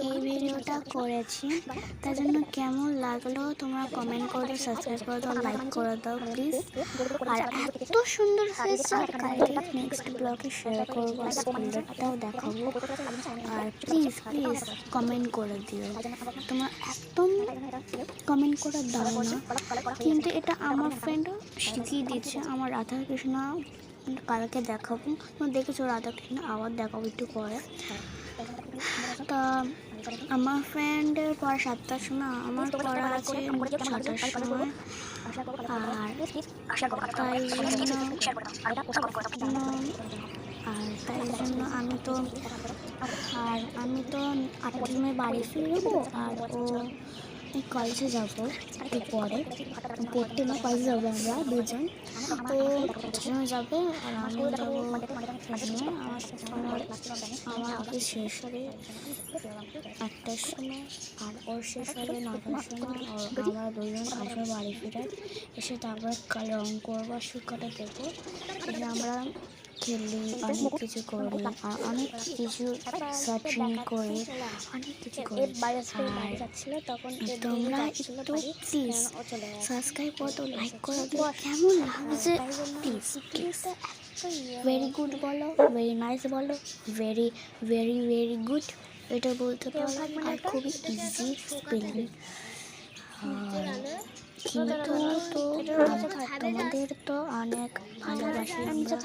এই ভিডিওটা করেছি, তার জন্য কেমন লাগলো তোমরা কমেন্ট করে সাবস্ক্রাইব করে দাও, লাইক করে দাও প্লিজ। আর এত সুন্দর হয়েছে, কালকে নেক্সট ব্লগে শেয়ার করবো, স্কুলেরটাও দেখাবো। আর প্লিজ প্লিজ কমেন্ট করে দিও, তোমরা একদম কমেন্ট করে দাও না, কিন্তু এটা আমার ফ্রেন্ড শিখিয়ে দিচ্ছে, আমার রাধাকৃষ্ণ কালকে দেখাবো। তোমরা দেখেছো রাধাকৃষ্ণ, আবার দেখাবো একটু পরে। তা আমার ফ্রেন্ডের পড়া 7টার সময়, আমার পড়া আছে 6টার সময়। আর তাই জন্য আমি তো 8টার সময় বাড়ি ফিরবো। আর ও কলেজে যাবো একটু পরে, পড়তে না কলেজে যাবো আমরা দুজন। ও 6টার সময় যাবে আর আমিও যাবো 6টার সময়। আমার অফিস শেষ হবে 8টার সময়, আর ওর শেষ হবে 9টার সময়। আর আমরা দুজন আসবো বাড়ি ফিরে, এসে তারপর রং করবো, শুকাতে দেবো। এসে আমরা খেলি, অনেক কিছু করি, আর অনেক কিছু সার্চিং করি, অনেক কিছু করি। আর তোমরা একটু প্লিজ সাবস্ক্রাইব করে দাও, লাইক করে দাও, কেমন লাগছে প্লিজ প্লিজ। ভেরি গুড বলো, ভেরি নাইস বলো, ভেরি ভেরি ভেরি গুড এটা বলতে পারো। আর খুবই ইজি স্পেলিং। কিন্তু তো তোমাদের তো অনেক ভালোবাসি আমরা।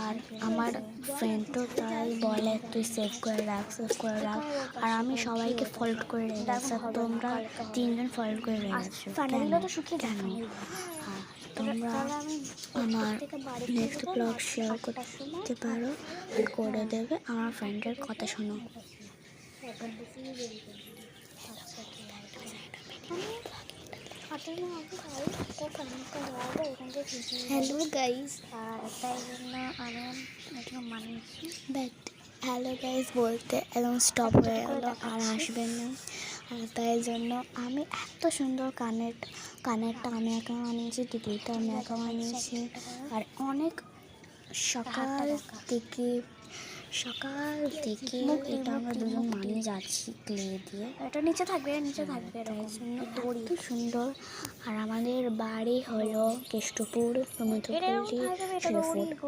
আর আমার ফ্রেন্ডও তাই বলে তুই সেভ করে রাখ, সেভ করে রাখ। আর আমি সবাইকে ফলো করে রেখেছি, তোমরা 3জন ফলো করে রেখেছো কেন? তোমরা আমার নেক্সট ব্লগ শেয়ার করতে পারো, করে দেবে। আমার ফ্রেন্ডের কথা শোনো। হ্যালো গাইজ, আর তাই জন্য আমি একটু মানিয়েছি, বাট হ্যালো গাইজ বলতে একদম স্টপ হয়ে গেলো, আর আসবেন না। আর তাই জন্য আমি এত সুন্দর কানেরটা আমি একা বানিয়েছি, টিকিটটা আমি একা বানিয়েছি। আর অনেক সকাল থেকে এটা আমরা দুজন মানিয়ে যাচ্ছি ক্লে দিয়ে। এটা নিচে থাকবে তাই জন্য এত সুন্দর। আর আমাদের বাড়ি হলো কেষ্টপুর, রবীন্দ্রপল্লী,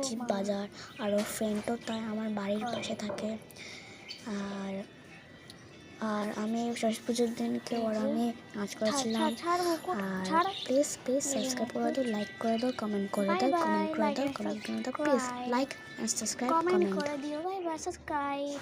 শিব বাজার। আর ওর ফ্রেন্ডও তাই আমার বাড়ির পাশে থাকে। আর আমি সরস্বতী পুজোর দিনকে আমি নাচ করেছিলাম। আর প্লিজ প্লিজ সাবস্ক্রাইব করে দাও, লাইক করে দাও, কমেন্ট করে দাও, please like and subscribe, comment করে দিও, বাই বাই, সাবস্ক্রাইব।